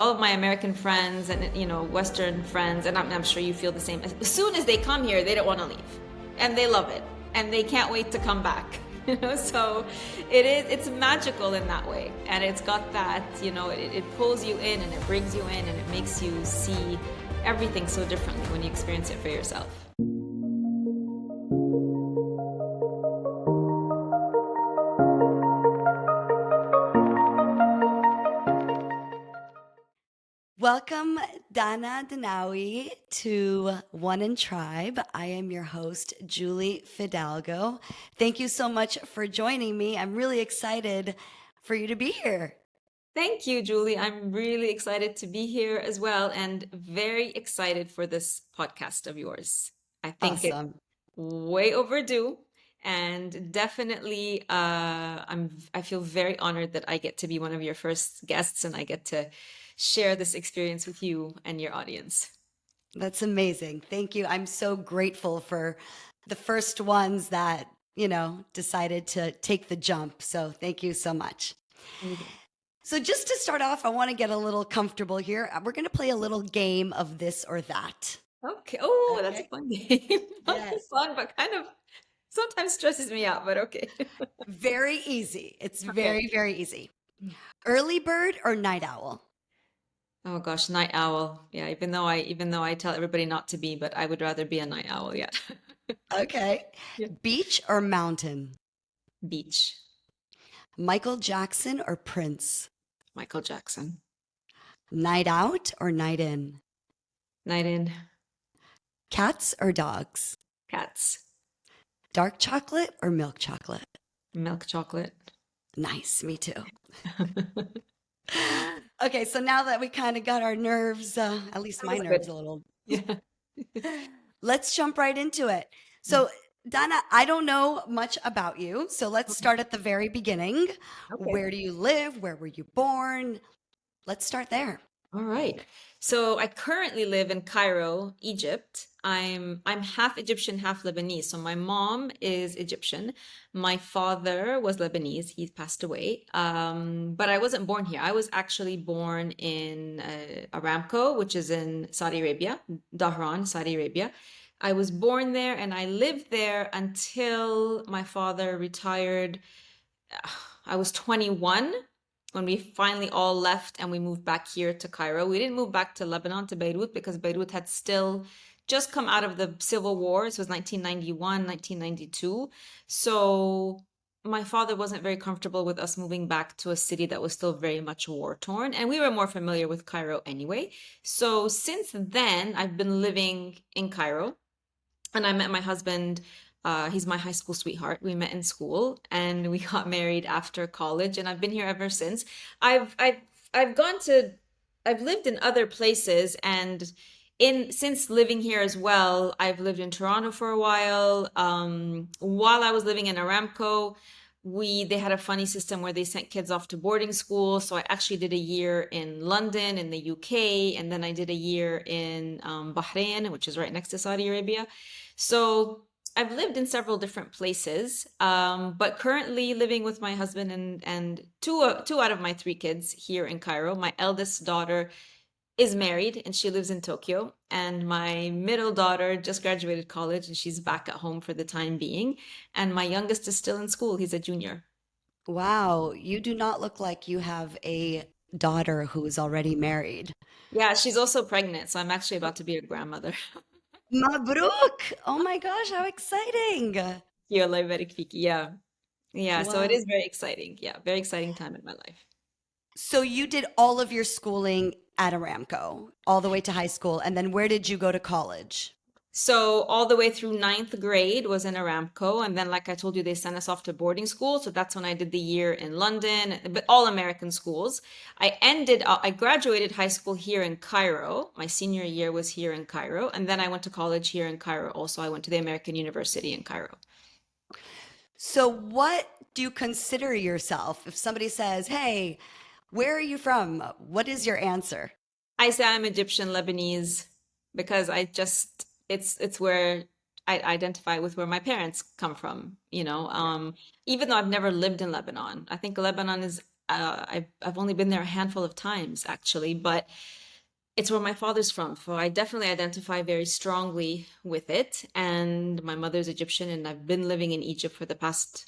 all of my American friends and Western friends, and I'm sure you feel the same. As soon as they come here, they don't want to leave, and they love it, and they can't wait to come back. So it's magical in that way, and it's got that it pulls you in and it brings you in and it makes you see everything so differently when you experience it for yourself. Welcome, Dana Danawi, to One in Tribe. I am your host, Julie Fidalgo. Thank you so much for joining me. I'm really excited for you to be here. Thank you, Julie. I'm really excited to be here as well, and very excited for this podcast of yours. I think it's Awesome. way overdue, and definitely, I feel very honored that I get to be one of your first guests, and I get to share this experience with you and your audience. That's amazing. Thank you. I'm so grateful for the first ones that, decided to take the jump. So thank you so much. Amazing. So, just to start off, I want to get a little comfortable here. We're going to play a little game of this or that. Okay. Oh, that's a Okay. fun game. Yes. Fun, but kind of sometimes stresses me out, but okay. Very easy. It's Okay. very, very easy. Early bird or night owl? Oh gosh, night owl. Yeah, even though I tell everybody not to be, but I would rather be a night owl, yeah. Okay. Yeah. Beach or mountain? Beach. Michael Jackson or Prince? Michael Jackson. Night out or night in? Night in. Cats or dogs? Cats. Dark chocolate or milk chocolate? Milk chocolate. Nice, me too. Okay, so now that we kind of got our nerves, at least A my little bit. nerves a little, Yeah. let's jump right into it. So, Donna, I don't know much about you. So let's Okay. start at the very beginning. Okay. Where do you live? Where were you born? Let's start there. All right. So I currently live in Cairo, Egypt. I'm half Egyptian, half Lebanese. So my mom is Egyptian. My father was Lebanese. He's passed away. But I wasn't born here. I was actually born in Aramco, which is in Saudi Arabia, Dhahran, Saudi Arabia. I was born there and I lived there until my father retired. I was 21 when we finally all left and we moved back here to Cairo. We didn't move back to Lebanon, to Beirut, because Beirut had still just come out of the civil war. It was 1991, 1992. So my father wasn't very comfortable with us moving back to a city that was still very much war torn. And we were more familiar with Cairo anyway. So since then, I've been living in Cairo and I met my husband. He's my high school sweetheart. We met in school and we got married after college, and I've been here ever since. I've I've I've gone to I've lived in other places, and in since living here as well, I've lived in Toronto for a while. While I was living in Aramco, we they had a funny system where they sent kids off to boarding school. So I actually did a year in London in the UK, and then I did a year in Bahrain, which is right next to Saudi Arabia. So I've lived in several different places, but currently living with my husband and two out of my three kids here in Cairo. My eldest daughter is married and she lives in Tokyo, and my middle daughter just graduated college and she's back at home for the time being. And my youngest is still in school. He's a junior. Wow, you do not look like you have a daughter who is already married. Yeah, she's also pregnant, so I'm actually about to be a grandmother. Mabruk! Oh my gosh, how exciting! Yeah, Allah يبارك فيكي. Yeah. Yeah, so it Wow. is very exciting. Yeah, very exciting time in my life. So you did all of your schooling at Aramco, all the way to high school, and then where did you go to college? So all the way through ninth grade was in Aramco, and then like I told you, they sent us off to boarding school. So that's when I did the year in London, but all American schools. I graduated high school here in Cairo. My senior year was here in Cairo, and then I went to college here in Cairo. Also, I went to the American University in Cairo. So what do you consider yourself if somebody says, "Hey, where are you from?" What is your answer? I say I'm Egyptian Lebanese because it's where I identify with where my parents come from, you know. Even though I've never lived in Lebanon. I think Lebanon is I've only been there a handful of times actually, but it's where my father's from. So I definitely identify very strongly with it. And my mother's Egyptian, and I've been living in Egypt for the past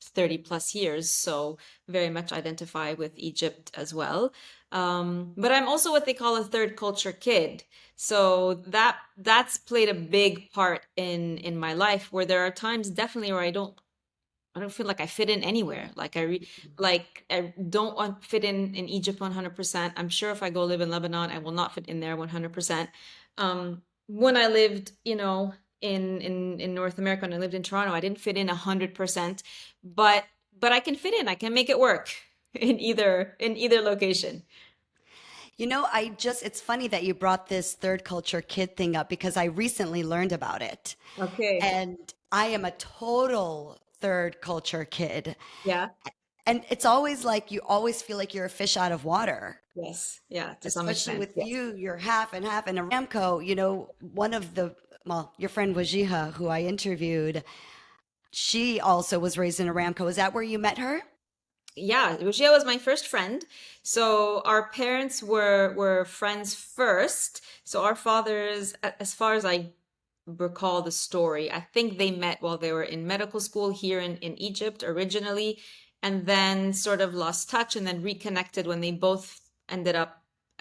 30 plus years. So very much identify with Egypt as well. But I'm also what they call a third culture kid. So that's played a big part in my life, where there are times definitely where I don't feel like I fit in anywhere. Like I don't want fit in Egypt 100%. I'm sure if I go live in Lebanon, I will not fit in there 100%. When I lived, in North America, when I lived in Toronto, I didn't fit in 100%, but but I can fit in. I can make it work in either location. It's funny that you brought this third culture kid thing up because I recently learned about it. Okay. And I am a total third culture kid. Yeah. And it's always like you always feel like you're a fish out of water, Yes. Yeah. To some especially extent. with Yes. you, you're half and half. And Aramco, one of well, your friend Wajiha, who I interviewed, she also was raised in Aramco. Is that where you met her? Yeah, Lucia was my first friend. So our parents were friends first. So our fathers, as far as I recall the story, I think they met while they were in medical school here in Egypt originally, and then sort of lost touch and then reconnected when they both ended up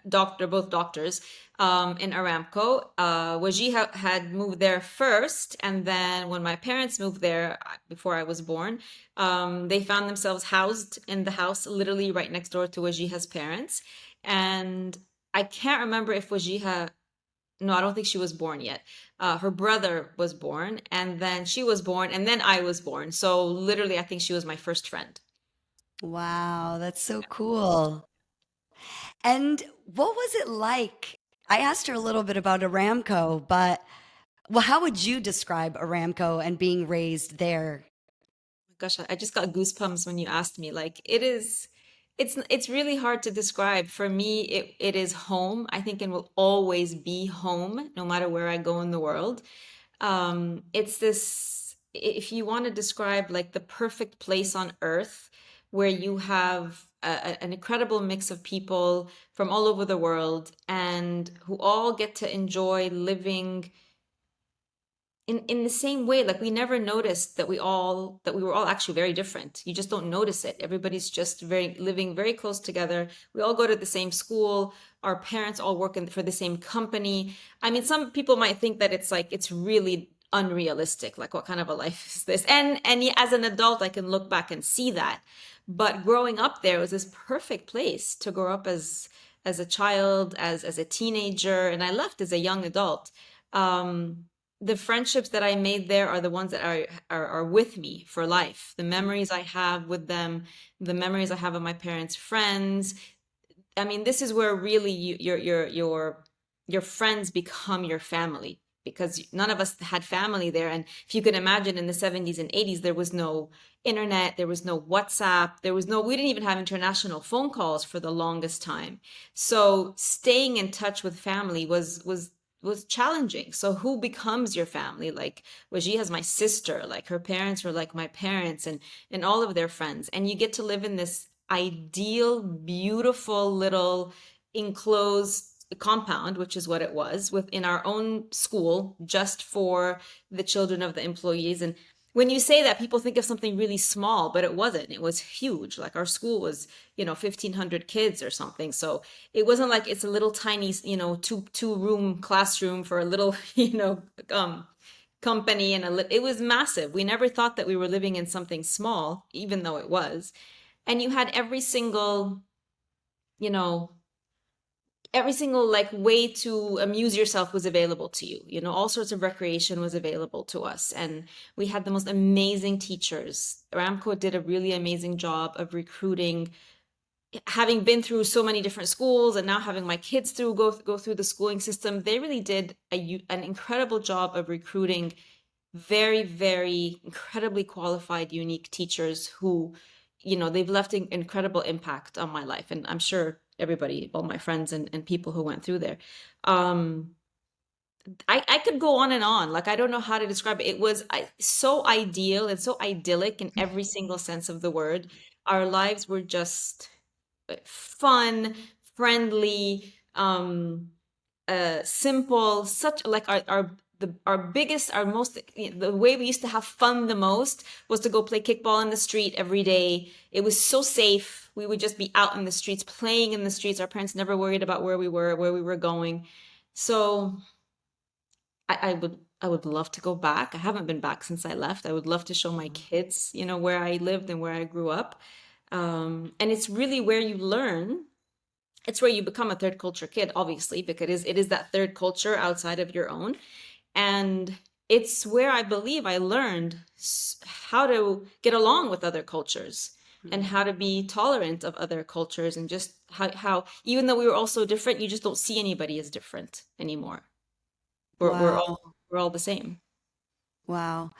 both doctors, in Aramco. Wajiha had moved there first, and then when my parents moved there before I was born, they found themselves housed in the house literally right next door to Wajiha's parents. And I can't remember if Wajiha, no, I don't think she was born yet. Her brother was born, and then she was born, and then I was born. So literally, I think she was my first friend. Wow, that's so cool. And what was it like? I asked her a little bit about Aramco, but well, how would you describe Aramco and being raised there? Gosh, I just got goosebumps when you asked me. Like it's really hard to describe. For me, it is home. I think it will always be home, no matter where I go in the world. It's this, if you want to describe like the perfect place on earth where you have an incredible mix of people from all over the world and who all get to enjoy living in the same way. Like we never noticed that we were all actually very different. You just don't notice it. Everybody's just very living very close together. We all go to the same school. Our parents all work for the same company. I mean, some people might think that it's like it's really unrealistic. Like what kind of a life is this? And as an adult, I can look back and see that. But growing up there was this perfect place to grow up as a child, as a teenager, and I left as a young adult. Um, the friendships that I made there are the ones that are with me for life. The memories I have with them, the memories I have of my parents' friends. I mean, this is where really your friends become your family, because none of us had family there. And if you can imagine, in the 70s and 80s, there was no internet, there was no WhatsApp, we didn't even have international phone calls for the longest time. So staying in touch with family was challenging. So who becomes your family? Like Waji has my sister, like her parents were like my parents, and all of their friends. And you get to live in this ideal, beautiful little enclosed compound, which is what it was, within our own school, just for the children of the employees. And when you say that, people think of something really small, but it wasn't. It was huge. Like our school was, 1,500 kids or something. So it wasn't like it's a little tiny, two room classroom for a little, company, and it was massive. We never thought that we were living in something small, even though it was. And you had you know, every single like way to amuse yourself was available to you. All sorts of recreation was available to us, and we had the most amazing teachers. Aramco did a really amazing job of recruiting. Having been through so many different schools and now having my kids go through the schooling system, they really did an incredible job of recruiting very, very incredibly qualified, unique teachers who, they've left an incredible impact on my life. And I'm sure everybody, all my friends and people who went through there. Um, I could go on and on. Like, I don't know how to describe it. It was so ideal and so idyllic in every single sense of the word. Our lives were just fun, friendly, simple, such like our biggest, our most, the way we used to have fun the most was to go play kickball in the street every day. It was so safe. We would just be out in the streets, playing in the streets. Our parents never worried about where we were going. So I would love to go back. I haven't been back since I left. I would love to show my kids, where I lived and where I grew up. And it's really where you learn. It's where you become a third culture kid, obviously, because it is that third culture outside of your own. And it's where I believe I learned how to get along with other cultures and how to be tolerant of other cultures, and just how even though we were all so different, you just don't see anybody as different anymore. We're we're Wow. all we're all the same. Wow.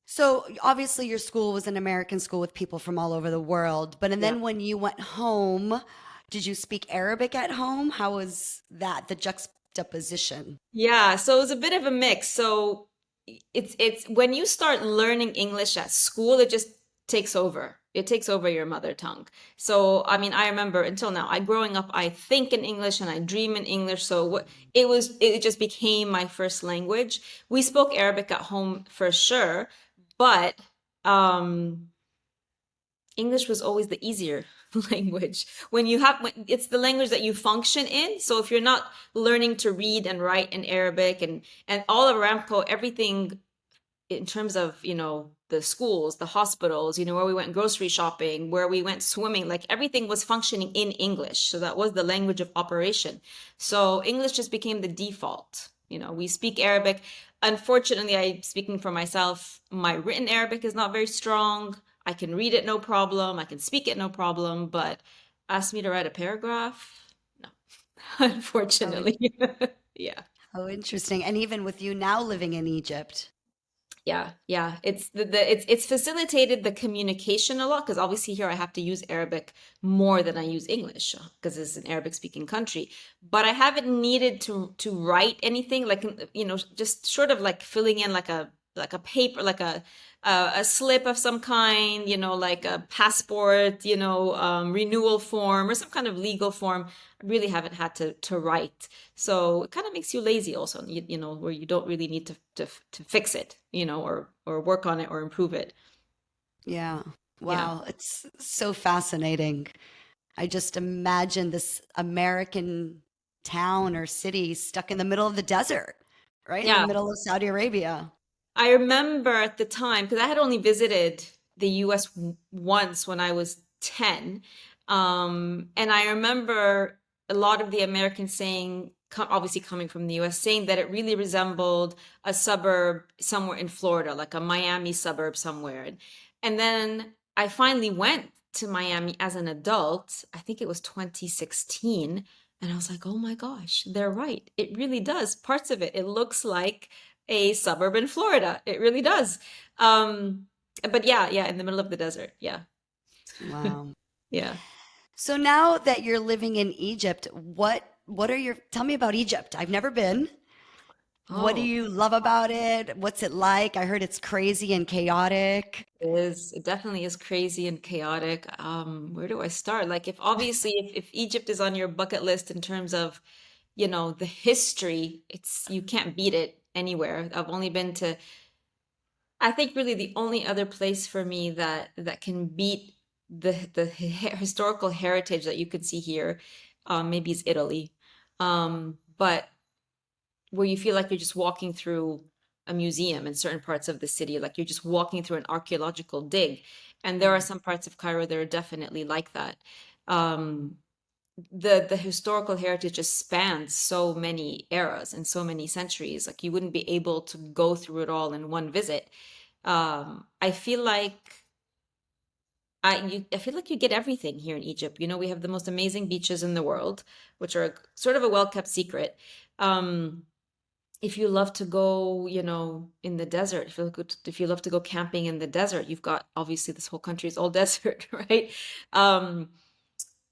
So obviously your school was an American school with people from all over the world, but and Yeah. then when you went home, did you speak Arabic at home? How was that, the juxtaposition? Yeah, so it was a bit of a mix. So it's when you start learning English at school, it just takes over. It takes over your mother tongue. So I mean, I remember until now, I growing up, I think in English and I dream in English. So it just became my first language. We spoke Arabic at home for sure, but um English was always the easier language. It's the language that you function in. So if you're not learning to read and write in Arabic, and all of Aramco, everything in terms of, the schools, the hospitals, where we went grocery shopping, where we went swimming, like everything was functioning in English. So that was the language of operation. So English just became the default. We speak Arabic. Unfortunately, speaking for myself, my written Arabic is not very strong. I can read it no problem. I can speak it no problem, but ask me to write a paragraph? No, Oh, unfortunately. Yeah. oh, interesting. And even with you now living in Egypt. Yeah, yeah. It's facilitated the communication a lot, because obviously here I have to use Arabic more than I use English, because it's an Arabic speaking country. But I haven't needed to write anything, like, just sort of like filling in like a paper, like a slip of some kind, like a passport, renewal form or some kind of legal form. I really haven't had to write. So it kind of makes you lazy also, where you don't really need to fix it, or work on it or improve it. Yeah. Yeah. Wow. It's so fascinating. I just imagine this American town or city stuck in the middle of the desert, right? In the Yeah. middle of Saudi Arabia. I remember at the time, because I had only visited the US once when I was 10. And I remember a lot of the Americans saying, obviously coming from the US, saying that it really resembled a suburb somewhere in Florida, like a Miami suburb somewhere. And then I finally went to Miami as an adult. I think it was 2016. And I was like, oh my gosh, they're right. It really does. Parts of it looks like a suburb in Florida. It really does. Um, but yeah, yeah, in the middle of the desert. Yeah. Wow. Yeah. So now that you're living in Egypt, what are your tell me about Egypt. I've never been. What do Oh, you love about it? What's it like? I heard it's crazy and chaotic. it definitely is crazy and chaotic. Where do I start? Like, if Egypt is on your bucket list in terms of, the history, you can't beat it anywhere. I've only been to, I think really the only other place for me that can beat the historical heritage that you could see here, maybe is Italy. But where you feel like you're just walking through a museum in certain parts of the city, like you're just walking through an archaeological dig. And there are Mm. some parts of Cairo that are definitely like that. Um, the historical heritage just spans so many eras and so many centuries. Like you wouldn't be able to go through it all in one visit. I feel like I feel like you get everything here in Egypt. We have the most amazing beaches in the world, which are sort of a well-kept secret. Um, if you love to go, in the desert, if you love to go camping in the desert, you've got, obviously this whole country is all desert, right? Um,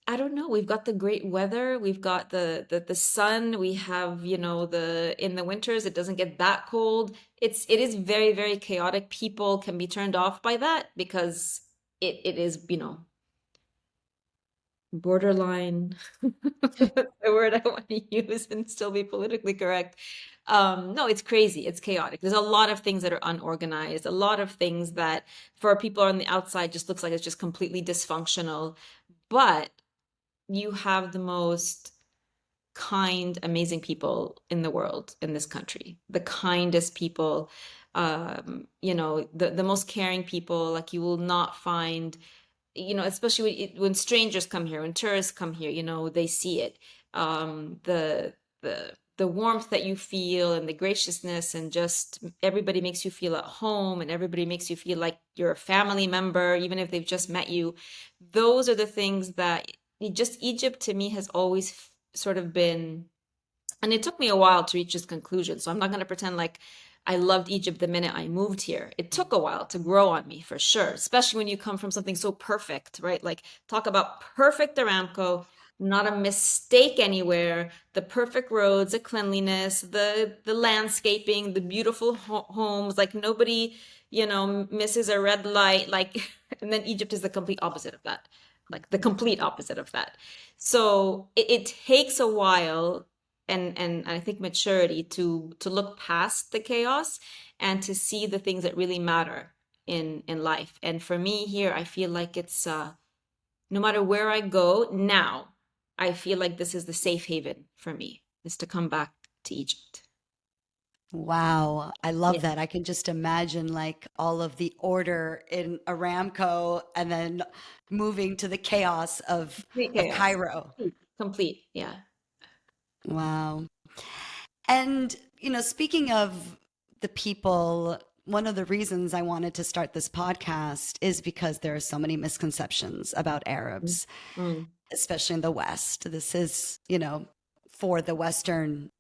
I don't know. We've got the great weather. We've got the sun. We have, the in the winters it doesn't get that cold. It is very, very chaotic. People can be turned off by that because it is, borderline, the word I want to use and still be politically correct. No, it's crazy. It's chaotic. There's a lot of things that are unorganized, a lot of things that for people on the outside just looks like it's just completely dysfunctional. But you have the most kind, amazing people in the world, in this country, the kindest people, the most caring people. Like you will not find, especially when strangers come here, when tourists come here, they see it. The warmth that you feel and the graciousness, and just everybody makes you feel at home, and everybody makes you feel like you're a family member, even if they've just met you. Those are the things that just Egypt to me has always sort of been, and it took me a while to reach this conclusion. So I'm not going to pretend like I loved Egypt the minute I moved here. It took a while to grow on me for sure, especially when you come from something so perfect, right? Like talk about perfect Aramco, not a mistake anywhere, the perfect roads, the cleanliness, the landscaping, the beautiful homes, like nobody, misses a red light, like and then Egypt is the complete opposite of that. Like the complete opposite of that. So it takes a while, and I think maturity to look past the chaos and to see the things that really matter in life. And for me here, I feel like it's no matter where I go now, I feel like this is the safe haven for me, is to come back to Egypt. Wow, I love Yeah. that. I can just imagine like all of the order in Aramco and then moving to the chaos Complete of chaos. Cairo. Complete. Yeah. Wow. And, speaking of the people, one of the reasons I wanted to start this podcast is because there are so many misconceptions about Arabs, Mm. especially in the West. This is, for the Western,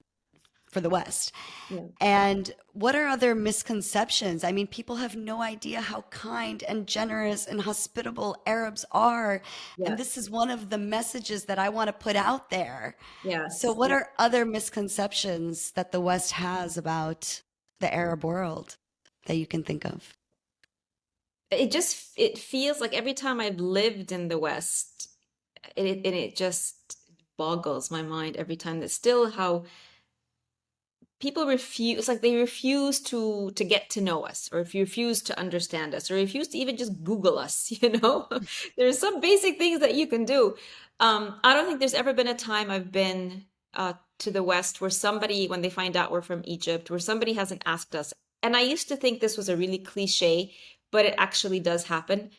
for the West. Yeah. And what are other misconceptions? I mean, people have no idea how kind and generous and hospitable Arabs are. And this Yes. is one of the messages that I want to put out there. So, Yes. what are other misconceptions that the West has about the Arab world that you can think of? It feels like every time I've lived in the West, it just boggles my mind every time. That still how people refuse, it's like they refuse to get to know us, or if you refuse to understand us, or refuse to even just Google us, there's some basic things that you can do. I don't think there's ever been a time I've been to the West where somebody, when they find out we're from Egypt, where somebody hasn't asked us. And I used to think this was a really cliche, but it actually does happen.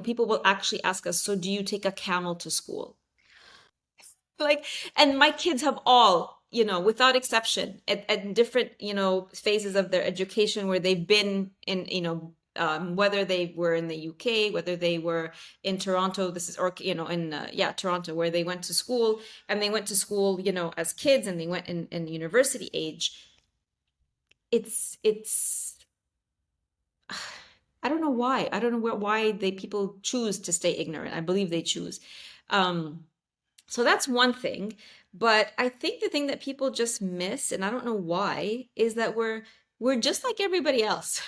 People will actually ask us, so do you take a camel to school? Like, and my kids have all, without exception, at different, phases of their education where they've been in, whether they were in the UK, whether they were in Toronto, this is, or, in, yeah, Toronto, where they went to school, and they went to school, as kids, and they went in university age. It's, I don't know why. I don't know why people choose to stay ignorant. I believe they choose. Um, So that's one thing. But I think the thing that people just miss, and I don't know why, is that we're just like everybody else.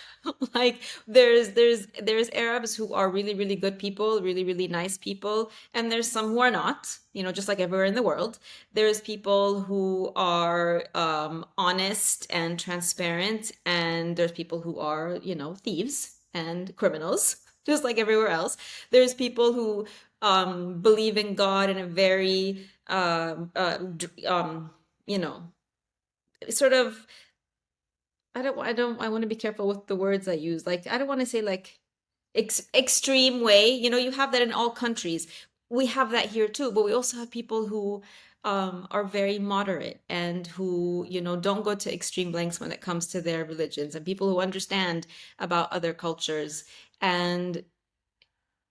Like there's Arabs who are really, really good people, really, really nice people, and there's some who are not, just like everywhere in the world. There's people who are honest and transparent, and there's people who are, thieves and criminals, just like everywhere else. There's people who believe in God in a very you know, sort of, I want to be careful with the words I use. Like I don't want to say like extreme way. You have that in all countries. We have that here too, but we also have people who are very moderate, and who, don't go to extreme lengths when it comes to their religions, and people who understand about other cultures. And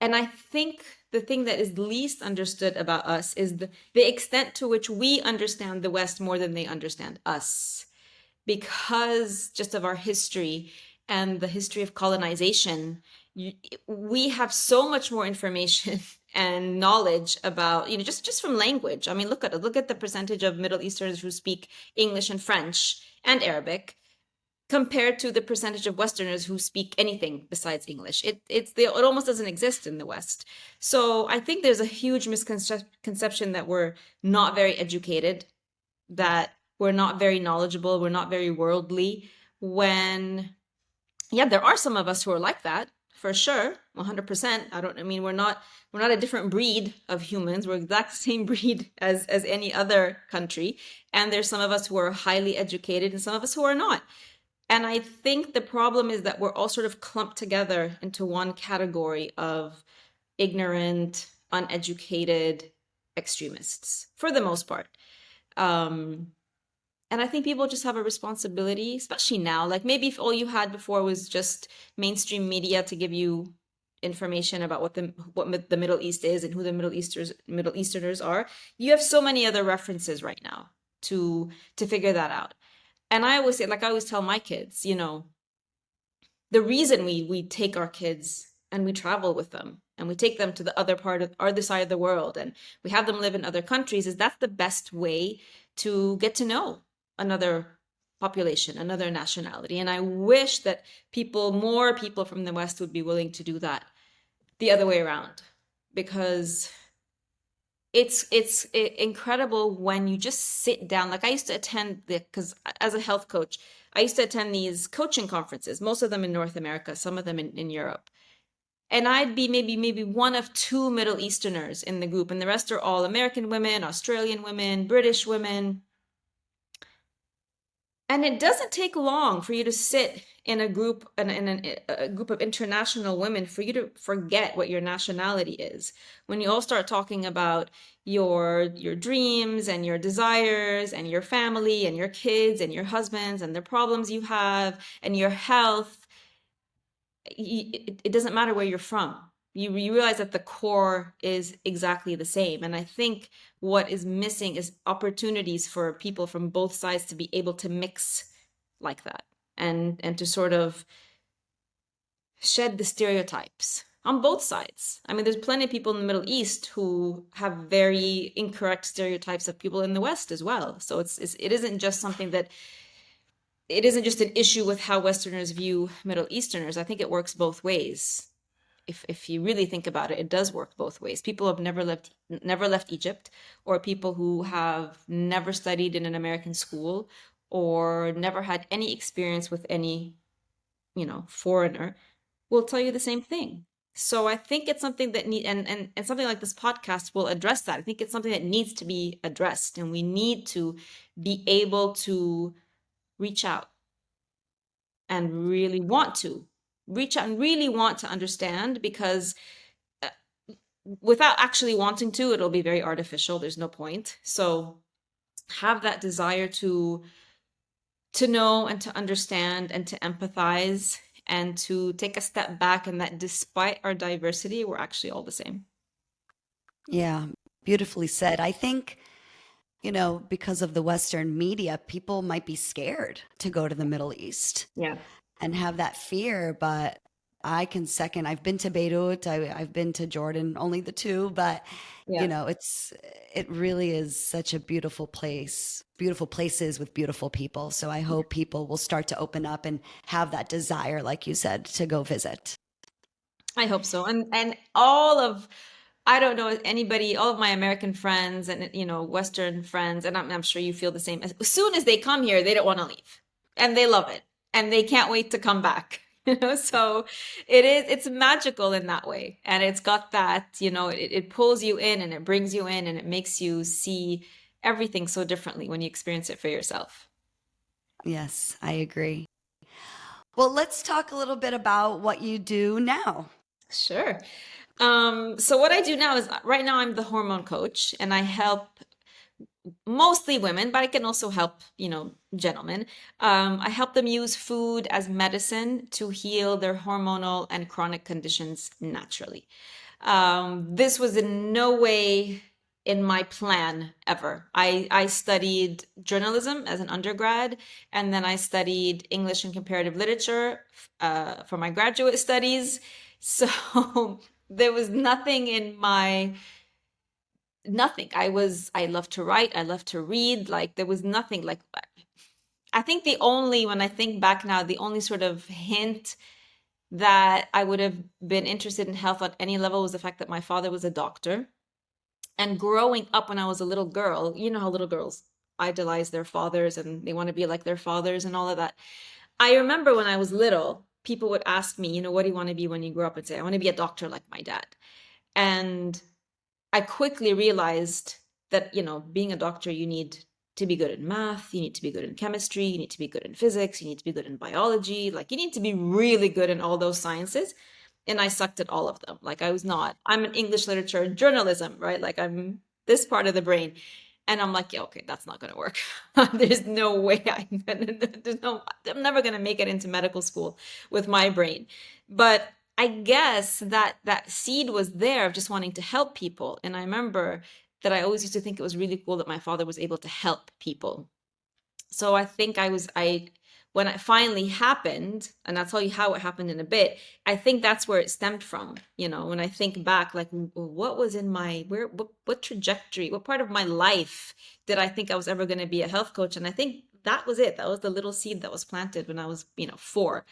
I think the thing that is least understood about us is the extent to which we understand the West more than they understand us, because just of our history and the history of colonization. We have so much more information and knowledge about, just from language. I mean, look at the percentage of Middle Easterners who speak English and French and Arabic. compared to the percentage of Westerners who speak anything besides English. It almost doesn't exist in the West. So I think there's a huge misconception that we're not very educated, that we're not very knowledgeable, we're not very worldly, when yeah, there are some of us who are like that, for sure, 100%. I mean, we're not a different breed of humans. We're the exact same breed as any other country. And there's some of us who are highly educated and some of us who are not. And I think the problem is that we're all sort of clumped together into one category of ignorant, uneducated extremists, for the most part. Um, and I think people just have a responsibility, especially now. Like maybe if all you had before was just mainstream media to give you information about what the Middle East is and who the Middle Easterners are, you have so many other references right now to figure that out. And I always say, like I always tell my kids, the reason we take our kids and we travel with them and we take them to the other side of the world and we have them live in other countries is that's the best way to get to know another population, another nationality. And I wish that more people from the West would be willing to do that the other way around, because it's incredible when you just sit down. Like I used to attend because as a health coach, I used to attend these coaching conferences, most of them in North America, some of them in Europe. And I'd be maybe one of two Middle Easterners in the group, and the rest are all American women, Australian women, British women. And it doesn't take long for you to sit in a group a group of international women for you to forget what your nationality is. When you all start talking about your dreams and your desires and your family and your kids and your husbands and the problems you have and your health, it doesn't matter where you're from. You realize that the core is exactly the same. And I think what is missing is opportunities for people from both sides to be able to mix like that and to sort of shed the stereotypes on both sides. I mean, there's plenty of people in the Middle East who have very incorrect stereotypes of people in the West as well. So it isn't just something that it isn't just an issue with how Westerners view Middle Easterners. I think it works both ways. If you really think about it, it does work both ways. People have never left Egypt, or people who have never studied in an American school or never had any experience with any, foreigner will tell you the same thing. So I think it's something that and something like this podcast will address that. I think it's something that needs to be addressed, and we need to be able to reach out and really want to reach out and really want to understand, because uh, without actually wanting to, it'll be very artificial. There's no point. So have that desire to know and to understand and to empathize and to take a step back, and that despite our diversity, we're actually all the same. Yeah, beautifully said. I think, because of the Western media, people might be scared to go to the Middle East Yeah. and have that fear. But I can second, I've been to Beirut, I've been to Jordan, only the two, but Yeah. it really is such a beautiful place, beautiful places with beautiful people. So I hope people will start to open up and have that desire, like you said, to go visit. I hope so. And all of I don't know anybody, all of my American friends and Western friends, and I'm sure you feel the same. As soon as they come here, they don't want to leave, and they love it, and they can't wait to come back. So it's magical in that way, and it's got that, it pulls you in and it brings you in and it makes you see everything so differently when you experience it for yourself. Yes, I agree. Well, let's talk a little bit about what you do now. Sure. So what I do now is right now I'm the hormone coach, and I help mostly women, but I can also help, gentlemen. I help them use food as medicine to heal their hormonal and chronic conditions naturally. This was in no way in my plan ever. I studied journalism as an undergrad, and then I studied English and comparative literature for my graduate studies. So there was nothing in my nothing. I love to write, I love to read. Like there was nothing like I think when I think back now, the only sort of hint that I would have been interested in health at any level was the fact that my father was a doctor. And growing up when I was a little girl, you know how little girls idolize their fathers and they want to be like their fathers and all of that. I remember when I was little, people would ask me, what do you want to be when you grow up? And say, I want to be a doctor like my dad. And I quickly realized that, being a doctor, you need to be good in math, you need to be good in chemistry, you need to be good in physics, you need to be good in biology. Like, you need to be really good in all those sciences. And I sucked at all of them. Like, I was not. I'm an English literature and journalism, right? Like, I'm this part of the brain. And I'm like, yeah, okay, that's not going to work. There's no way I'm never going to make it into medical school with my brain. But I guess that seed was there of just wanting to help people. And I remember that I always used to think it was really cool that my father was able to help people. So I think when it finally happened, and I'll tell you how it happened in a bit, I think that's where it stemmed from. When I think back, like, what was in what trajectory, what part of my life did I think I was ever going to be a health coach? And I think that was it. That was the little seed that was planted when I was, 4.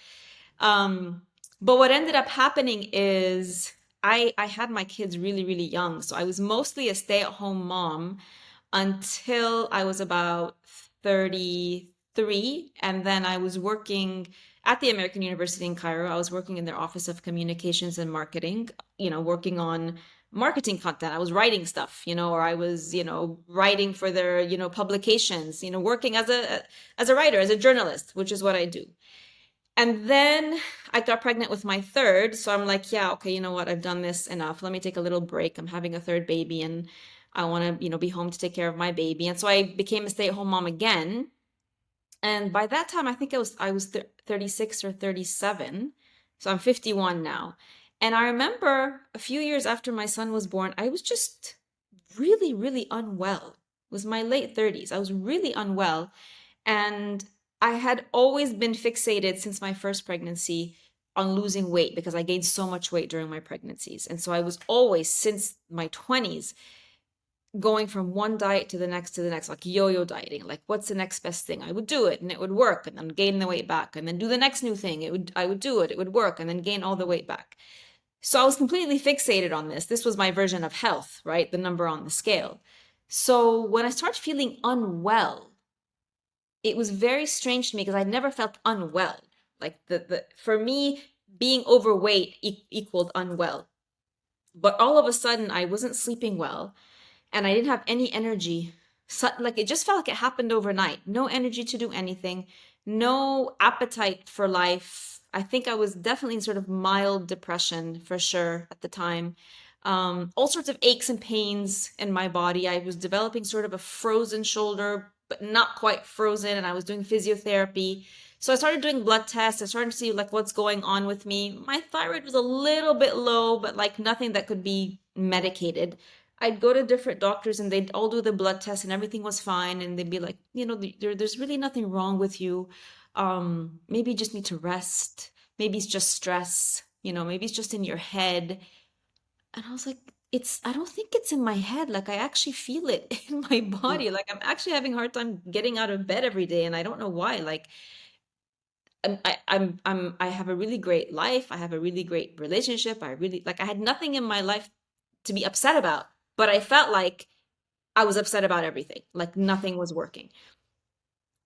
Um, but what ended up happening is I had my kids really, really young. So I was mostly a stay-at-home mom until I was about 33. And then I was working at the American University in Cairo. I was working in their Office of Communications and Marketing, working on marketing content. I was writing stuff, or I was, writing for their, publications, working as a writer, as a journalist, which is what I do. And then I got pregnant with my third. So I'm like, yeah, okay, you know what? I've done this enough. Let me take a little break. I'm having a third baby and I want to, be home to take care of my baby. And so I became a stay-at-home mom again. And by that time, I think I was 36 or 37. So I'm 51 now. And I remember a few years after my son was born, I was just really, really unwell. It was my late 30s. I was really unwell. And I had always been fixated since my first pregnancy on losing weight because I gained so much weight during my pregnancies. And so I was always, since my 20s, going from one diet to the next, like yo-yo dieting. Like, what's the next best thing? I would do it and it would work, and then gain the weight back, and then do the next new thing. I would do it, it would work, and then gain all the weight back. So I was completely fixated on this. This was my version of health, right? The number on the scale. So when I started feeling unwell, it was very strange to me because I never felt unwell. Like for me, being overweight equaled unwell. But all of a sudden, I wasn't sleeping well and I didn't have any energy. So, like, it just felt like it happened overnight. No energy to do anything, no appetite for life. I think I was definitely in sort of mild depression for sure at the time. All sorts of aches and pains in my body. I was developing sort of a frozen shoulder, but not quite frozen, and I was doing physiotherapy. So I started doing blood tests. I started to see like what's going on with me. My thyroid was a little bit low, but like nothing that could be medicated. I'd go to different doctors and they'd all do the blood test and everything was fine. And they'd be like, there's really nothing wrong with you. Maybe you just need to rest. Maybe it's just stress. Maybe it's just in your head. And I was like, I don't think it's in my head. Like, I actually feel it in my body. Like, I'm actually having a hard time getting out of bed every day. And I don't know why. Like, I have a really great life. I have a really great relationship. I had nothing in my life to be upset about, but I felt like I was upset about everything. Like, nothing was working.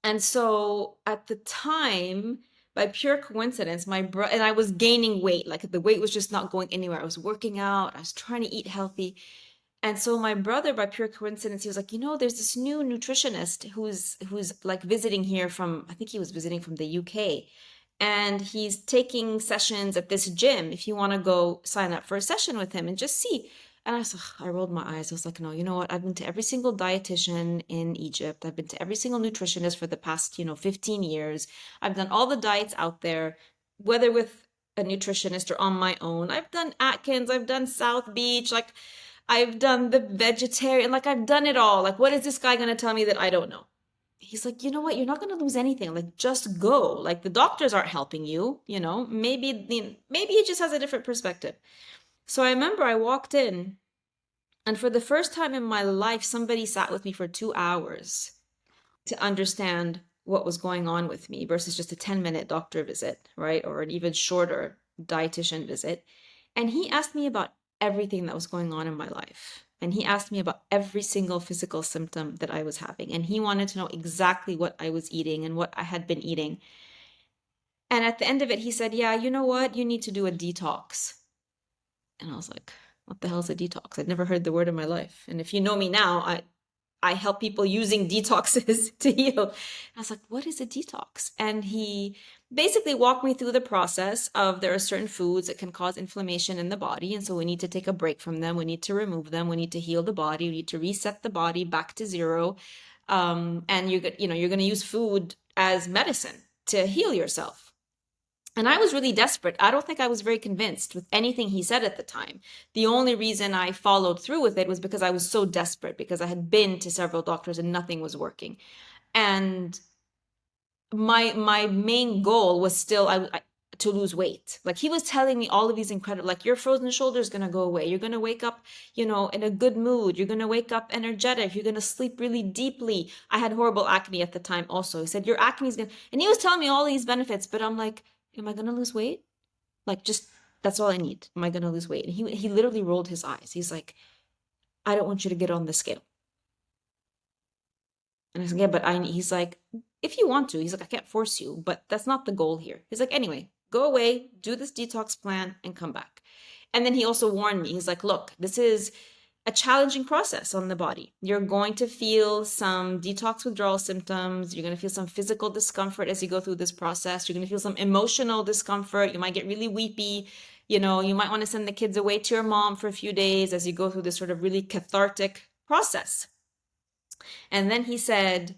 And so at the time, by pure coincidence, my brother and I was gaining weight. Like, the weight was just not going anywhere. I was working out. I was trying to eat healthy. And so my brother, by pure coincidence, he was like, there's this new nutritionist who's like visiting here from, I think he was visiting from the UK. And he's taking sessions at this gym. If you want to go sign up for a session with him and just see. And I rolled my eyes. I was like, no, you know what? I've been to every single dietitian in Egypt. I've been to every single nutritionist for the past, 15 years. I've done all the diets out there, whether with a nutritionist or on my own. I've done Atkins, I've done South Beach, like I've done the vegetarian, like I've done it all. Like, what is this guy going to tell me that I don't know? He's like, you know what? You're not going to lose anything. Like, just go. Like, the doctors aren't helping you, maybe he just has a different perspective. So I remember I walked in, and for the first time in my life, somebody sat with me for 2 hours to understand what was going on with me versus just a 10-minute doctor visit, right? Or an even shorter dietitian visit. And he asked me about everything that was going on in my life. And he asked me about every single physical symptom that I was having. And he wanted to know exactly what I was eating and what I had been eating. And at the end of it, he said, yeah, you know what? You need to do a detox. And I was like, what the hell is a detox? I'd never heard the word in my life. And if you know me now, I help people using detoxes to heal. I was like, what is a detox? And he basically walked me through the process of there are certain foods that can cause inflammation in the body. And so we need to take a break from them. We need to remove them. We need to heal the body. We need to reset the body back to zero. And you're going to use food as medicine to heal yourself. And I was really desperate. I don't think I was very convinced with anything he said at the time. The only reason I followed through with it was because I was so desperate, because I had been to several doctors and nothing was working. And my main goal was still to lose weight. Like, he was telling me all of these incredible, like, your frozen shoulder is going to go away. You're going to wake up, in a good mood. You're going to wake up energetic. You're going to sleep really deeply. I had horrible acne at the time also. He said, your acne is going to, and he was telling me all these benefits, but I'm like, am I going to lose weight? Like, just, that's all I need. Am I going to lose weight? And he literally rolled his eyes. He's like, I don't want you to get on the scale. And I said, yeah, but he's like, if you want to, he's like, I can't force you, but that's not the goal here. He's like, anyway, go away, do this detox plan and come back. And then he also warned me. He's like, look, this is a challenging process on the body. You're going to feel some detox withdrawal symptoms. You're going to feel some physical discomfort as you go through this process. You're going to feel some emotional discomfort. You might get really weepy. You might want to send the kids away to your mom for a few days as you go through this sort of really cathartic process. And then he said,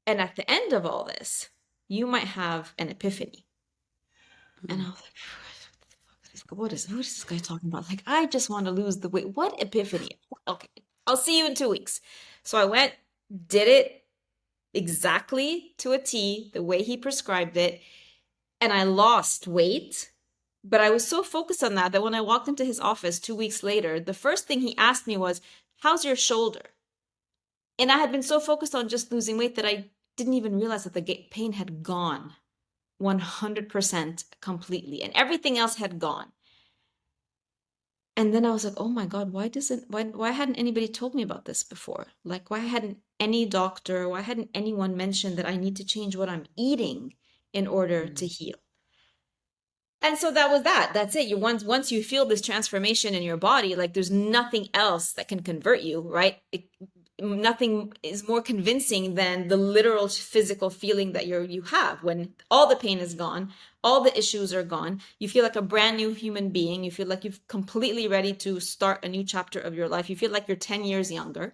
and at the end of all this, you might have an epiphany. And I was like, what is this guy talking about? Like, I just want to lose the weight. What epiphany? Okay, I'll see you in 2 weeks. So I went, did it exactly to a T, the way he prescribed it, and I lost weight. But I was so focused on that when I walked into his office 2 weeks later, the first thing he asked me was, how's your shoulder? And I had been so focused on just losing weight that I didn't even realize that the pain had gone 100% completely, and everything else had gone. And then I was like, oh my God, why hadn't anybody told me about this before? Like, why hadn't any doctor, why hadn't anyone mentioned that I need to change what I'm eating in order to heal? And so that was that. That's it. Once you feel this transformation in your body, like, there's nothing else that can convert you, right? Nothing is more convincing than the literal physical feeling that you have when all the pain is gone, all the issues are gone. You feel like a brand new human being. You feel like you've completely ready to start a new chapter of your life. You feel like you're 10 years younger.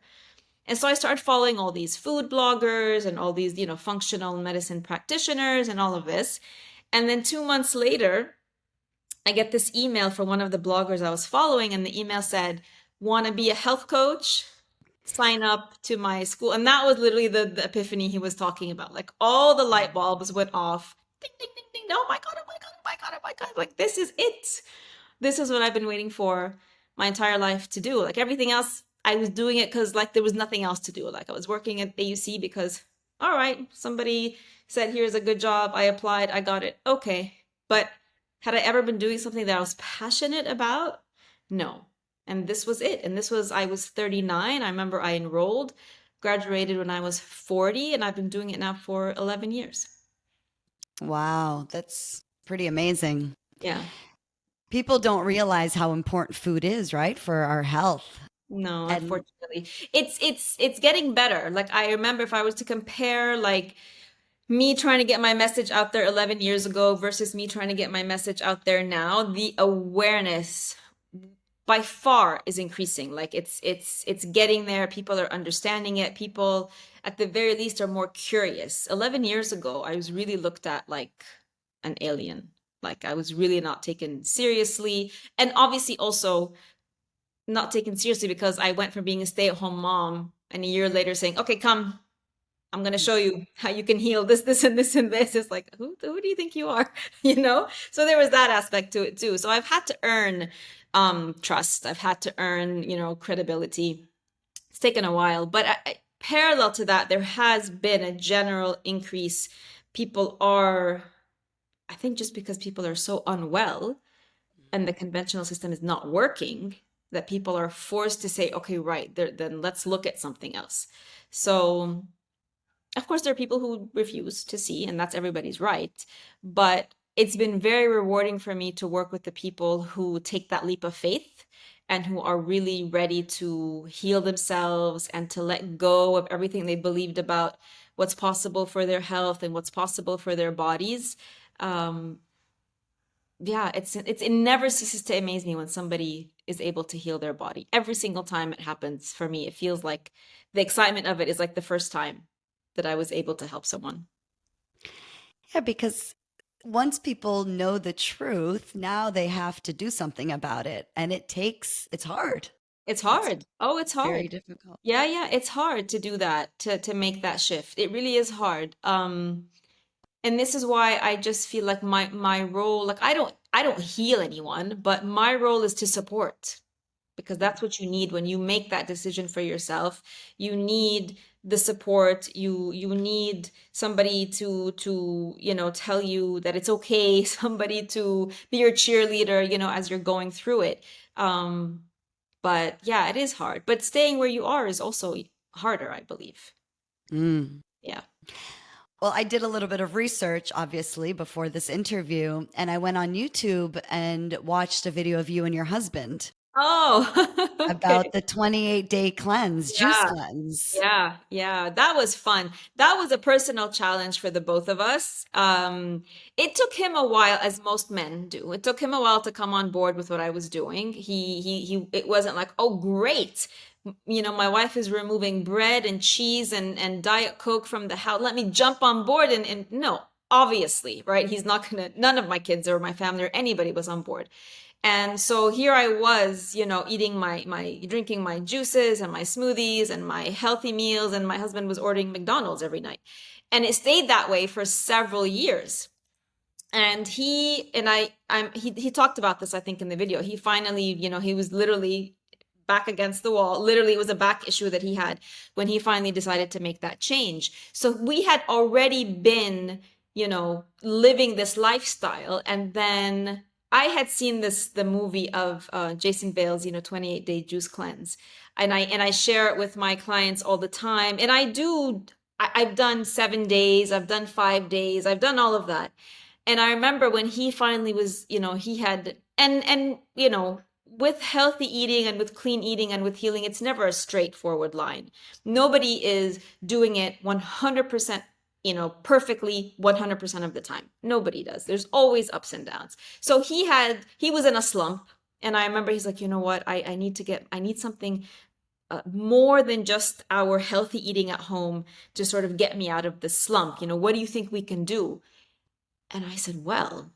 And so I started following all these food bloggers and all these, functional medicine practitioners and all of this. And then 2 months later, I get this email from one of the bloggers I was following, and the email said, want to be a health coach? Sign up to my school. And that was literally the epiphany he was talking about. Like, all the light bulbs went off. Ding, ding, ding, ding. Oh my God, oh my God, oh my God, oh my God. Like, this is it. This is what I've been waiting for my entire life to do. Like, everything else, I was doing it because, like, there was nothing else to do. Like, I was working at AUC because, all right, somebody said, here's a good job. I applied. I got it. Okay. But had I ever been doing something that I was passionate about? No. And this was it. And I was 39. I remember I enrolled, graduated when I was 40, and I've been doing it now for 11 years. Wow, that's pretty amazing. Yeah. People don't realize how important food is, right, for our health. No, And unfortunately. It's getting better. Like, I remember if I was to compare, like, me trying to get my message out there 11 years ago versus me trying to get my message out there now, the awareness by far is increasing. Like, it's getting there. People are understanding it. People at the very least are more curious. 11 years ago, I was really looked at like an alien. Like, I was really not taken seriously. And obviously also not taken seriously because I went from being a stay-at-home mom and a year later saying, okay, come, I'm going to show you how you can heal this, this, and this, and this. It's like, who do you think you are? So there was that aspect to it too. So I've had to earn trust. I've had to earn, credibility. It's taken a while, but parallel to that, there has been a general increase. People are, I think, just because people are so unwell and the conventional system is not working, that people are forced to say, okay, right, then let's look at something else. So, of course, there are people who refuse to see, and that's everybody's right. But it's been very rewarding for me to work with the people who take that leap of faith and who are really ready to heal themselves and to let go of everything they believed about what's possible for their health and what's possible for their bodies. Um, yeah, it never ceases to amaze me when somebody is able to heal their body. Every single time it happens for me, it feels like the excitement of it is like the first time that I was able to help someone. Yeah, because once people know the truth, now they have to do something about it. And it's hard. It's It's hard. Oh, it's very hard. difficult. Yeah, yeah, it's hard to do that, to make that shift. It really is hard. And this is why I just feel like my role, like I don't heal anyone, but my role is to support, because that's what you need when you make that decision for yourself. You need the support. You need somebody to tell you that it's okay, somebody to be your cheerleader, as you're going through it. Um, but yeah, it is hard. But staying where you are is also harder, I believe. Mm. Yeah. Well, I did a little bit of research, obviously, before this interview, and I went on YouTube and watched a video of you and your husband Oh, about okay. the 28-day cleanse, juice Yeah. cleanse. Yeah, yeah, that was fun. That was a personal challenge for the both of us. It took him a while, as most men do. It took him a while to come on board with what I was doing. It wasn't like, oh, great. My wife is removing bread and cheese and Diet Coke from the house. Let me jump on board. And no, obviously, right? He's not gonna, none of my kids or my family or anybody was on board. And so here I was, eating my drinking my juices and my smoothies and my healthy meals, and my husband was ordering McDonald's every night. And it stayed that way for several years. And he talked about this, I think, in the video. He finally, he was literally back against the wall. Literally, it was a back issue that he had when he finally decided to make that change. So we had already been, living this lifestyle. And then I had seen the movie of Jason Bale's, 28-day juice cleanse. And I share it with my clients all the time. And I've done 7 days, I've done 5 days, I've done all of that. And I remember when he finally was, he had, and with healthy eating and with clean eating and with healing, it's never a straightforward line. Nobody is doing it 100%, perfectly 100% of the time. Nobody does. There's always ups and downs. So he was in a slump. And I remember he's like, you know what? I need something more than just our healthy eating at home to sort of get me out of the slump. What do you think we can do? And I said, well,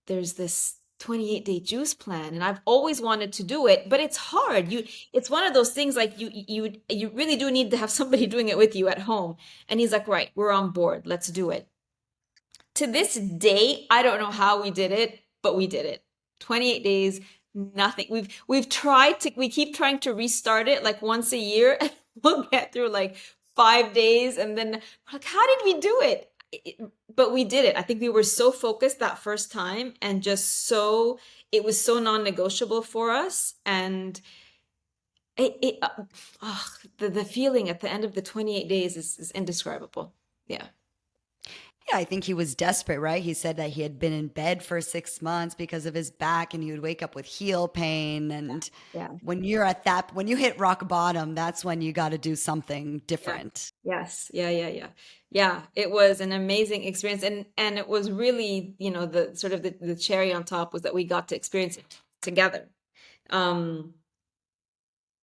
there's this 28-day juice plan, and I've always wanted to do it, but it's hard. It's one of those things, like you really do need to have somebody doing it with you at home. And he's like, right, we're on board. Let's do it. To this day, I don't know how we did it, but we did it. 28 days, nothing. We keep trying to restart it like once a year, and we'll get through like 5 days, and then we're like, how did we do it? But we did it. I think we were so focused that first time, and it was so non-negotiable for us. And the feeling at the end of the 28 days is indescribable. Yeah. Yeah, I think he was desperate, right? He said that he had been in bed for 6 months because of his back and he would wake up with heel pain. And Yeah. when when you hit rock bottom, that's when you got to do something Yeah. different. Yes. Yeah, yeah, yeah. Yeah, it was an amazing experience, and it was really, the sort of the cherry on top was that we got to experience it together. Um,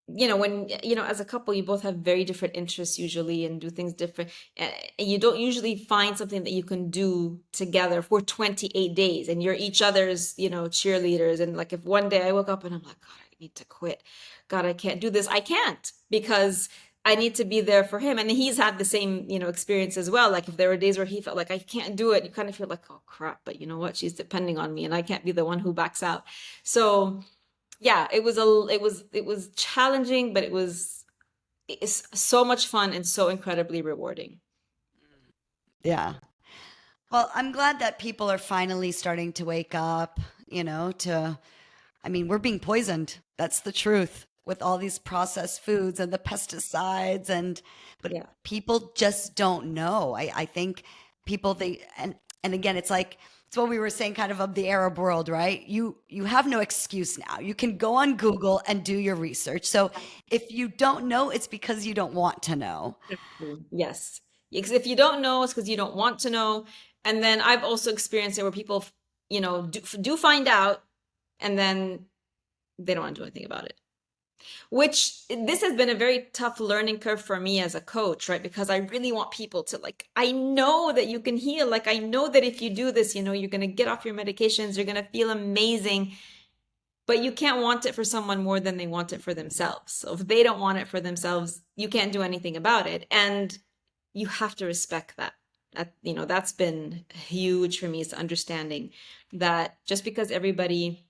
when as a couple, you both have very different interests usually and do things different. And you don't usually find something that you can do together for 28 days, and you're each other's, cheerleaders. And like, if one day I woke up and I'm like, God, I need to quit. God, I can't do this. I can't, because I need to be there for him. And he's had the same, experience as well. Like, if there were days where he felt like I can't do it, you kind of feel like, oh crap, but you know what? She's depending on me and I can't be the one who backs out. So yeah, it was challenging, but is so much fun and so incredibly rewarding. Yeah. Well, I'm glad that people are finally starting to wake up, I mean, we're being poisoned. That's the truth with all these processed foods and the pesticides but Yeah. people just don't know. I think people and again it's what we were saying kind of the Arab world, right? You have no excuse now. You can go on Google and do your research. So if you don't know, it's because you don't want to know. Yes. Because if you don't know, it's because you don't want to know. And then I've also experienced it where people, do find out and then they don't want to do anything about it. Which this has been a very tough learning curve for me as a coach, right? Because I really want people to I know that you can heal. Like, I know that if you do this, you're going to get off your medications, you're going to feel amazing. But you can't want it for someone more than they want it for themselves. So if they don't want it for themselves, you can't do anything about it. And you have to respect that. That's been huge for me, is understanding that just because everybody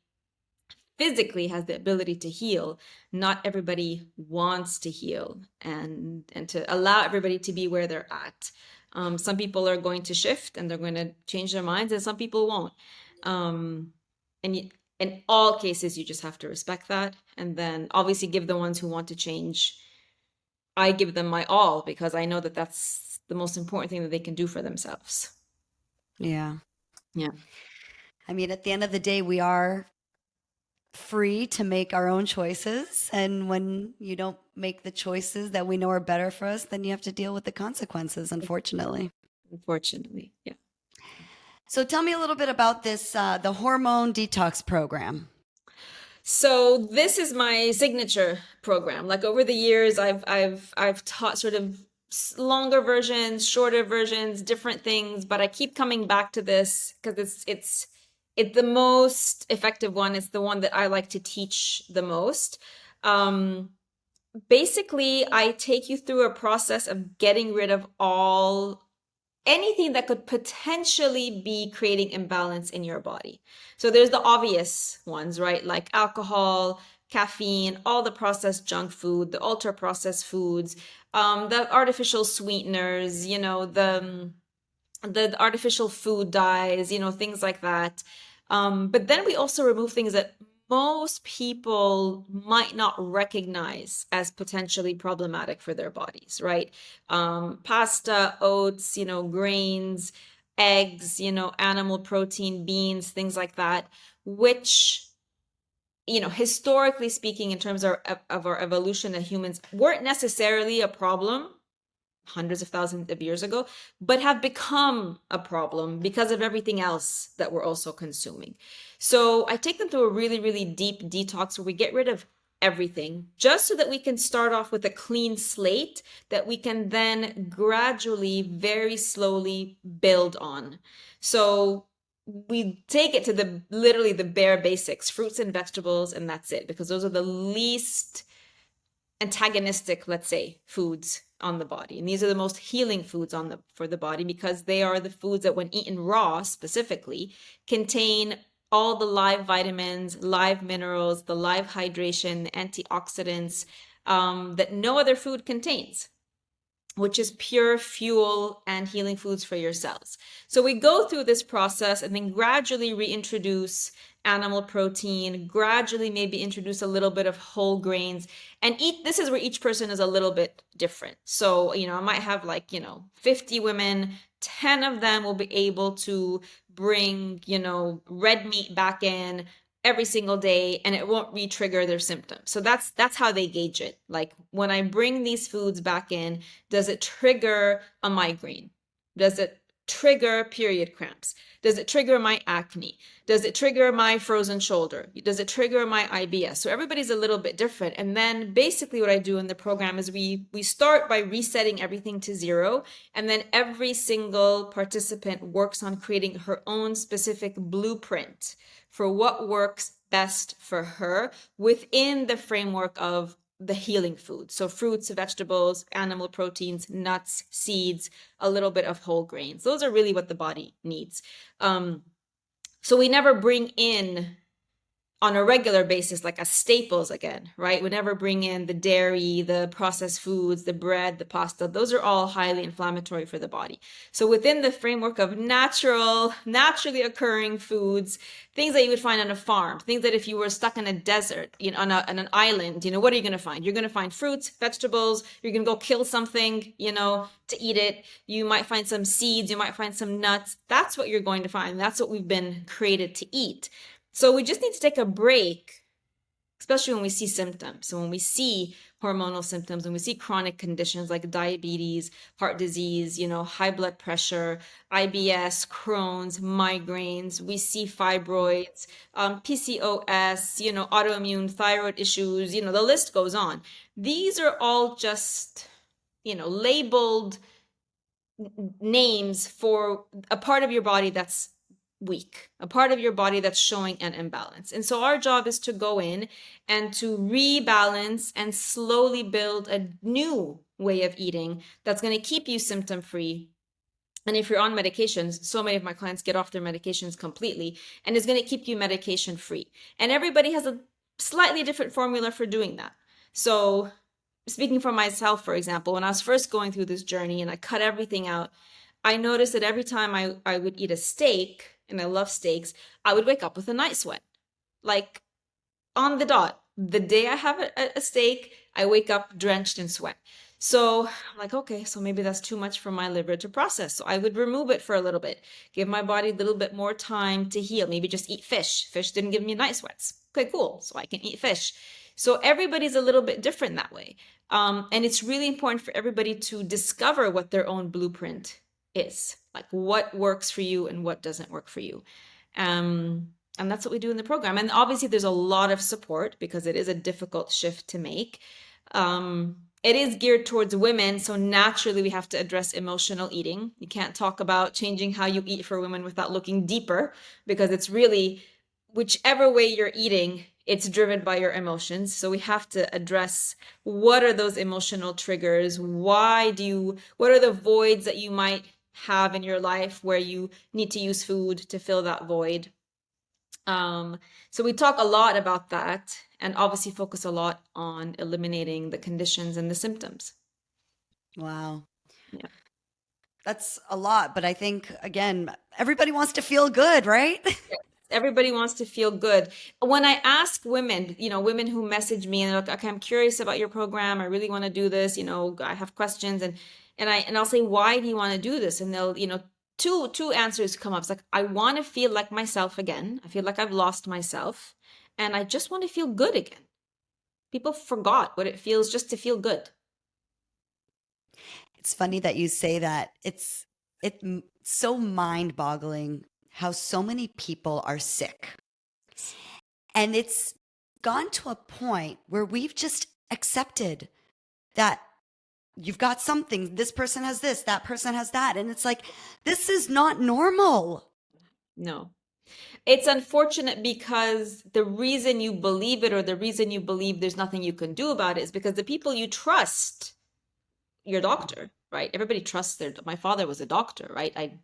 physically has the ability to heal, not everybody wants to heal, and to allow everybody to be where they're at. Some people are going to shift and they're going to change their minds, and some people won't. And in all cases, you just have to respect that, and then obviously give the ones who want to change. I give them my all because I know that that's the most important thing that they can do for themselves. Yeah. Yeah. I mean, at the end of the day, we are free to make our own choices. And when you don't make the choices that we know are better for us, then you have to deal with the consequences, unfortunately. Unfortunately, yeah. So tell me a little bit about this, the hormone detox program. So this is my signature program. Like, over the years, I've taught sort of longer versions, shorter versions, different things, but I keep coming back to this because it's the most effective one. It's the one that I like to teach the most. Basically, I take you through a process of getting rid of anything that could potentially be creating imbalance in your body. So there's the obvious ones, right? Like alcohol, caffeine, all the processed junk food, the ultra processed foods, the artificial sweeteners, the artificial food dyes, things like that. But then we also remove things that most people might not recognize as potentially problematic for their bodies, right? Pasta, oats, grains, eggs, animal protein, beans, things like that, which, historically speaking, in terms of our evolution as humans, weren't necessarily a problem hundreds of thousands of years ago, but have become a problem because of everything else that we're also consuming. So I take them through a really, really deep detox where we get rid of everything just so that we can start off with a clean slate that we can then gradually, very slowly build on. So we take it to literally the bare basics, fruits and vegetables, and that's it, because those are the least antagonistic, let's say, foods on the body. And these are the most healing foods for the body, because they are the foods that, when eaten raw specifically, contain all the live vitamins, live minerals, the live hydration, the antioxidants, that no other food contains, which is pure fuel and healing foods for your cells. So we go through this process and then gradually reintroduce animal protein, gradually maybe introduce a little bit of whole grains, and this is where each person is a little bit different. So, I might have 50 women, 10 of them will be able to bring, red meat back in every single day, and it won't re-trigger their symptoms. So that's how they gauge it. Like, when I bring these foods back in, does it trigger a migraine? Does it trigger period cramps? Does it trigger my acne? Does it trigger my frozen shoulder? Does it trigger my IBS? So everybody's a little bit different. And then basically what I do in the program is we start by resetting everything to zero. And then every single participant works on creating her own specific blueprint for what works best for her within the framework of the healing food. So fruits, vegetables, animal proteins, nuts, seeds, a little bit of whole grains. Those are really what the body needs. So we never bring in on a regular basis, like as staples again, right? We never bring in the dairy, the processed foods, the bread, the pasta. Those are all highly inflammatory for the body. So within the framework of naturally occurring foods, things that you would find on a farm, things that if you were stuck in a desert, on an island, what are you going to find? You're going to find fruits, vegetables. You're going to go kill something, to eat it. You might find some seeds. You might find some nuts. That's what you're going to find. That's what we've been created to eat. So we just need to take a break, especially when we see symptoms. So when we see hormonal symptoms, when we see chronic conditions like diabetes, heart disease, high blood pressure, IBS, Crohn's, migraines, we see fibroids, PCOS, autoimmune thyroid issues, the list goes on. These are all just, labeled names for a part of your body that's weak, a part of your body that's showing an imbalance. And so our job is to go in and to rebalance and slowly build a new way of eating that's going to keep you symptom free. And if you're on medications, so many of my clients get off their medications completely, and is going to keep you medication free. And everybody has a slightly different formula for doing that. So speaking for myself, for example, when I was first going through this journey and I cut everything out, I noticed that every time I would eat a steak, and I love steaks, I would wake up with a night sweat, like on the dot. The day I have a steak, I wake up drenched in sweat. So I'm like, okay, so maybe that's too much for my liver to process. So I would remove it for a little bit, give my body a little bit more time to heal. Maybe just eat fish. Fish didn't give me night sweats. Okay, cool. So I can eat fish. So everybody's a little bit different that way. And it's really important for everybody to discover what their own blueprint is, like what works for you and what doesn't work for you. And that's what we do in the program. And obviously there's a lot of support because it is a difficult shift to make. It is geared towards women, so naturally we have to address emotional eating. You can't talk about changing how you eat for women without looking deeper, because it's really whichever way you're eating, it's driven by your emotions. So we have to address what are those emotional triggers? What are the voids that you might have in your life where you need to use food to fill that void? So we talk a lot about that, and obviously focus a lot on eliminating the conditions and the symptoms. Wow. Yeah. That's a lot, but I think, again, everybody wants to feel good, right? Everybody wants to feel good. When I ask women, women who message me and look, okay, I'm curious about your program. I really want to do this. I have questions, and I'll say, why do you want to do this? And they'll, two answers come up. It's like, I want to feel like myself again. I feel like I've lost myself, and I just want to feel good again. People forgot what it feels just to feel good. It's funny that you say that. It's so mind-boggling how so many people are sick. And it's gone to a point where we've just accepted that you've got something, this person has this, that person has that. And it's like, this is not normal. No. It's unfortunate because the reason you believe it, or the reason you believe there's nothing you can do about it, is because the people you trust, your doctor, right? Everybody trusts my father was a doctor, right?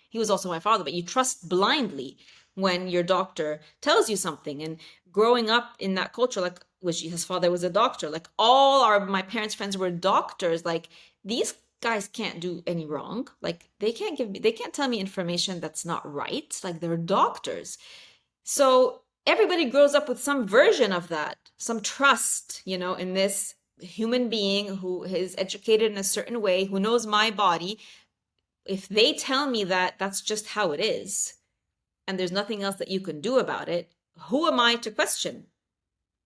He was also my father, but you trust blindly when your doctor tells you something. And growing up in that culture, like, his father was a doctor, like my parents' friends were doctors, like, these guys can't do any wrong. Like, they can't tell me information that's not right. Like, they're doctors. So everybody grows up with some version of that, some trust, in this human being who is educated in a certain way, who knows my body. If they tell me that that's just how it is, and there's nothing else that you can do about it, who am I to question?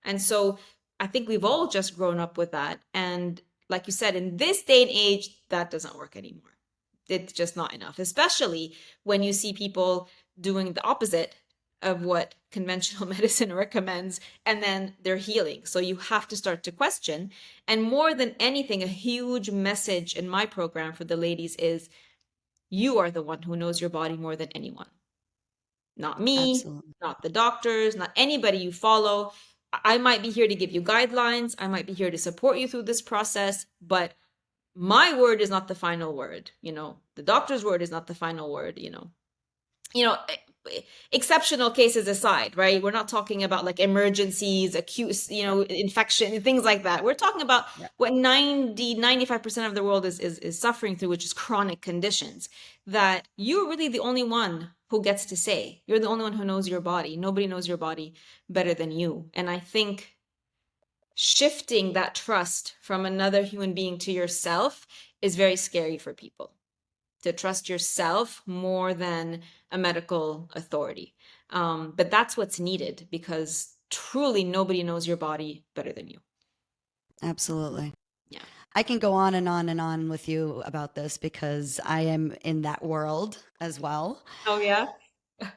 And so I think we've all just grown up with that. And like you said, in this day and age, that doesn't work anymore. It's just not enough, especially when you see people doing the opposite of what conventional medicine recommends, and then they're healing. So you have to start to question. And more than anything, a huge message in my program for the ladies is, you are the one who knows your body more than anyone. Not me, Absolutely. not the doctors, not anybody you follow. I might be here to give you guidelines. I might be here to support you through this process, but my word is not the final word. The doctor's word is not the final word. exceptional cases aside, right? We're not talking about like emergencies, acute, infection, things like that. We're talking about Yeah. what 95% of the world is suffering through, which is chronic conditions, that you're really the only one who gets to say. You're the only one who knows your body. Nobody knows your body better than you. And I think shifting that trust from another human being to yourself is very scary for people, to trust yourself more than a medical authority. But that's what's needed, because truly nobody knows your body better than you. Absolutely. Yeah. I can go on and on and on with you about this because I am in that world as well. Oh, yeah.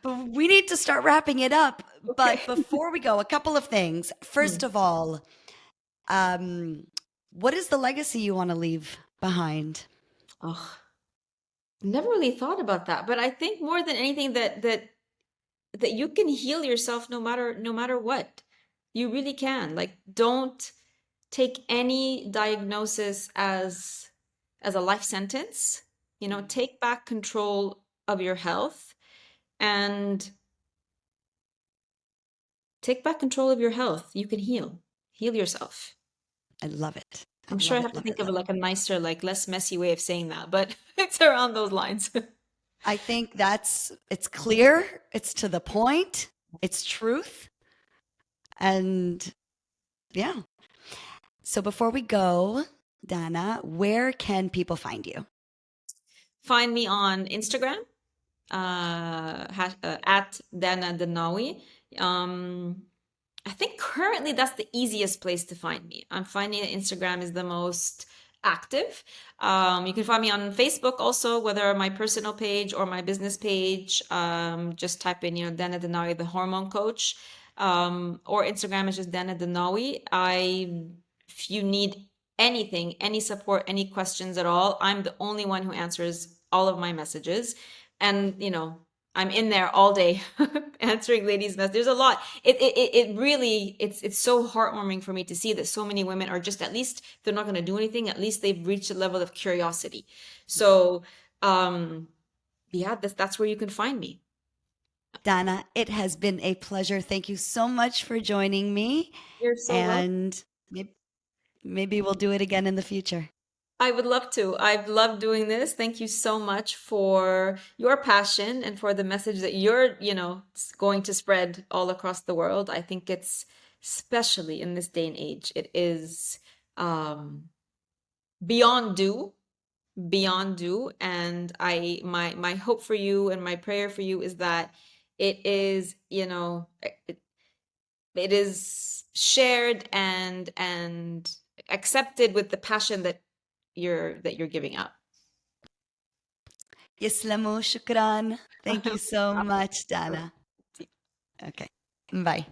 But we need to start wrapping it up. But Okay. before we go, a couple of things. First Hmm. of all, um, what is the legacy you want to leave behind? Oh, never really thought about that, but I think more than anything that you can heal yourself no matter what. You really can. Like, don't take any diagnosis as a life sentence. Take back control of your health, and take back control of your health. You can heal yourself. I love it. I I'm sure I love have it, to love think it, of love like it. a nicer, like less messy way of saying that, but it's around those lines. I think it's clear, it's to the point, it's truth. And yeah. So before we go, Dana, where can people find you? Find me on Instagram, at Dana Danawi. Um, I think currently that's the easiest place to find me. I'm finding that Instagram is the most active. You can find me on Facebook also, whether my personal page or my business page. Just type in, Dana Danawi, the hormone coach. Or Instagram is just Dana Danawi. If you need anything, any support, any questions at all, I'm the only one who answers all of my messages. And, I'm in there all day answering ladies' messages. There's a lot. It really, it's so heartwarming for me to see that so many women are just, at least if they're not going to do anything, at least they've reached a level of curiosity. So, yeah, that's where you can find me. Dana, it has been a pleasure. Thank you so much for joining me. You're so welcome. And maybe we'll do it again in the future. I would love to. I've loved doing this. Thank you so much for your passion and for the message that you're, going to spread all across the world. I think it's, especially in this day and age, it is um, beyond due, beyond due. And my hope for you and my prayer for you is that it is, it is shared and accepted with the passion that you're giving out. Yaslamu shukran. Thank you so much, Dana. Okay. Bye.